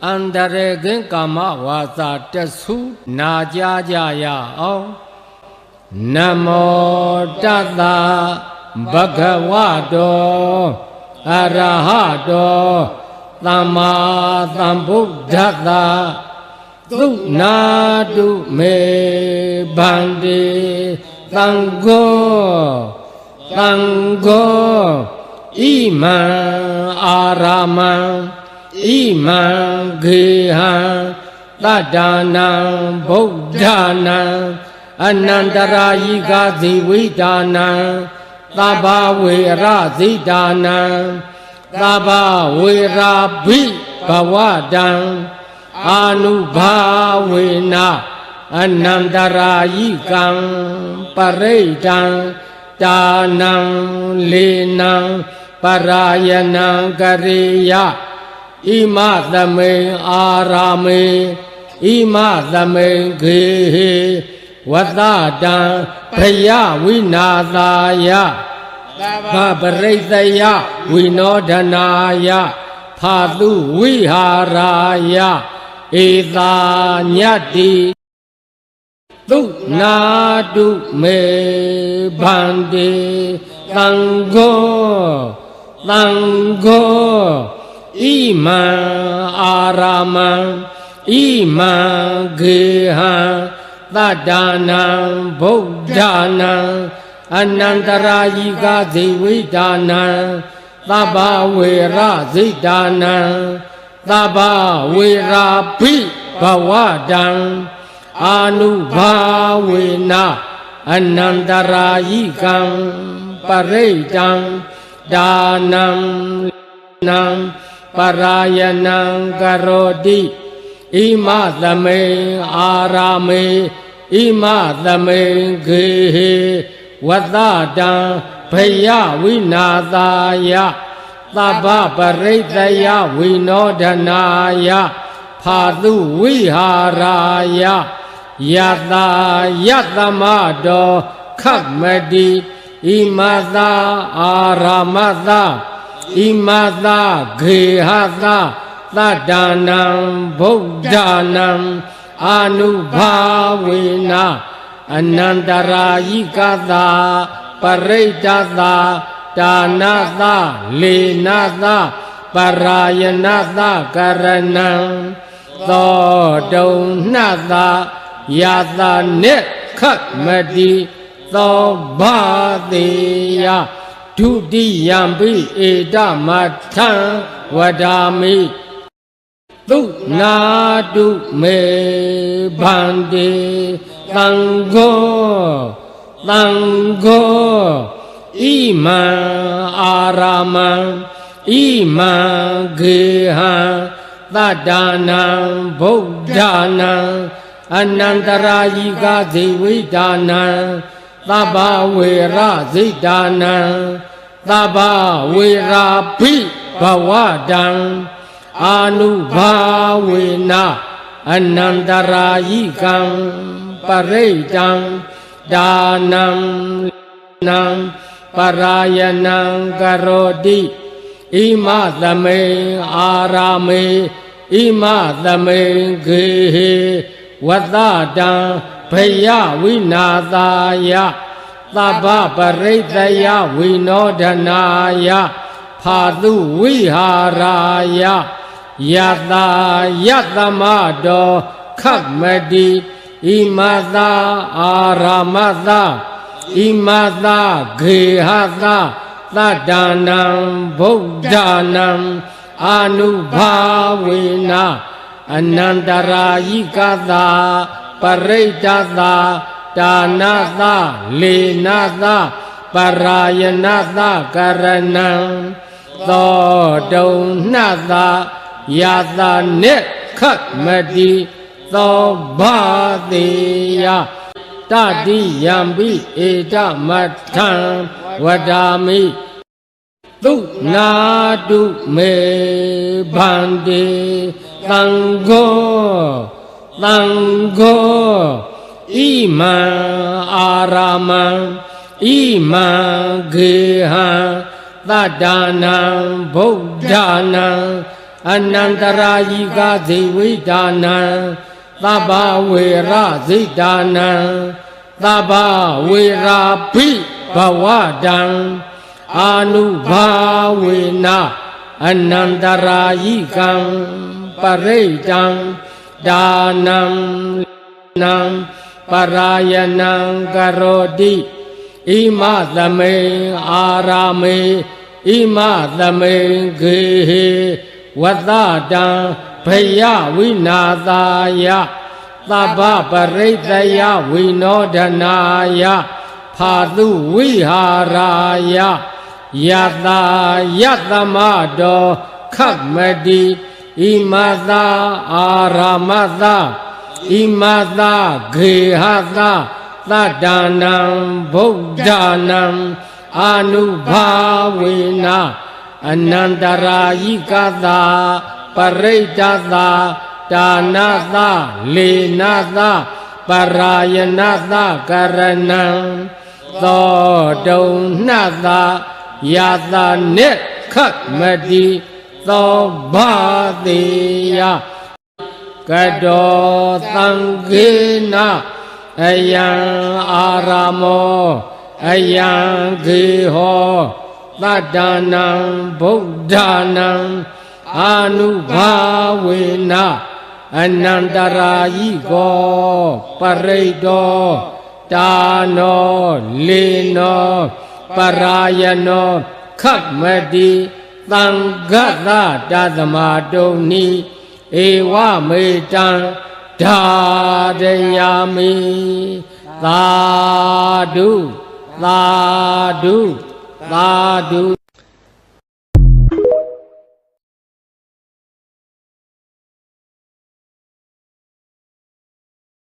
အန္တရေကင်ကာမဝါစာတဆုနာကြကြရအောင်နမောတတဗုဒ္ဓဝါတောအရဟတောသမ္မာသမ္ဗုဒ္ဓတ္တသုနာတုမေဗန္တိသံဃောဣမံအာရမံဣမံဂေဟံတတ္တနံဗုဒ္ဓနာအနန္တရာယိကဇိဝိတာနံသဗ္ဗဝေရဇိတာနံသဗ္ဗဝေရာဘိဘဝတံအာနုဘာဝေနအနန္တရာယိကံပရိတံတာနံလေနံပရာယနံကရိယဣမသမေအာရာမေဣမသမေဂေဟေဝတ္တတံဘယဝိနာသာယဗပရိသယဝိနောဒနာယဖာတုဝိဟာရာယဧသာညတ္တိသုနာတုမေဗန္တိသံဃောဣမံအာရမံဣမံဂေဟံတတ္တနံဗုဒ္ဓနာအနန္တရာယိကဇိဝိတာနံသဗ္ဗဝေရဇိတာနံသဗ္ဗဝေရာဘိဘဝတံအာနုဘာဝေနအနန္တရာယိကံပရိတံဒါနံနံပရာယနံကရောတိဣမသမေအာရာမေဣမသမေဂေဟေဝတ္တတံဘယဝိနာသာယသဗ္ဗပရိသယဝိနောဒနာယဖာတုဝိဟာရာယယတာယတမတောခတ်မတိဣမသာအာရမသာဣမသာဂေဟသာတတ္တနံဗုဒ္ဓနာအာနုဘာဝေနအနန္တရာယိကသာပရိတသာဒါနသာလေနသာပရာယနသာကရဏံသောတုံနှသာယသာနိခတ်မတိသောဘာတိယဒုတိယံပိဧတမထံဝဒာမိသုနာတုမေဗန္တိသံဃောဣမံအာရမံဣမံဂေဟံတတ္တနံဗုဒ္ဓနာအနန္တရာယိကဇိဝိတာနံသဗ္ဗဝေရဇိတာနံသဗ္ဗဝေရာဘိဘဝတံအာနုဘာဝေနအနန္တရာယိကံပရိတံဒါနံနံပရာယနံကရောတိဣမသမေအာရာမေဣမသမေဂေဟေဝတ္တတံဘယဝိနာသာယသဗ္ဗပရိသယဝိနောဒနာယဖာတုဝိဟာရာယယတာယတမတောခတ်မတိဣမသာအာရမသာဣမသာဂေဟသာတတ္တနံဗုဒ္ဓနာအာနုဘာဝေနအနန္တရာယိကသာပရိတသာ ဒါနသလေနသပရာယနာသကရဏံသောတုံနှသယာသနိခတ်မတိသောဘာတိယတတိယံပိဧတမထံဝဒာမိသုနာတုမေဗန္တိသံဃောဣမံအာရမံဣမံဂေဟံသတ္တနာဗုဒ္ဓနာအနန္တရာယိကဇေဝိဒါနံသဗ္ဗဝေရဇိဒါနံသဗ္ဗဝေရာပိဘဝတံအာနုဘာဝေနအနန္တရာယိကံပရိတံဒါနံနံပရာယနံကရောတိဣမသမေအာရာမေဣမသမေဂေဟေဝတ္တတံဘယဝိနာသာယသဗ္ဗပရိတယဝိနောဒနာယဖာတုဝိဟာရာယယတယတမတောခတ်မတိဣမသာအာရမသဣမသာဂေဟသသတ္တနံဗုဒ္ဓနာအာနုဘာဝေနအနန္တရာယိကသာပရိတသဒါနသလေနသပရာယနာသကရဏံသောတုံနှသယာသနိခတ်မတိသောဘာတိယကတောသံဃေနအယံအာရမောအယံဂေဟောသတ္တနာဗုဒ္ဓနာအာနုဘာဝေနအနန္တရာယိကောပရိတောတာနောလေနောပရာယနောခတ်မတိသံဃတတသမတုန်နိဧဝမေတံဓာရယာမိသာဓုသာဓုသာဓု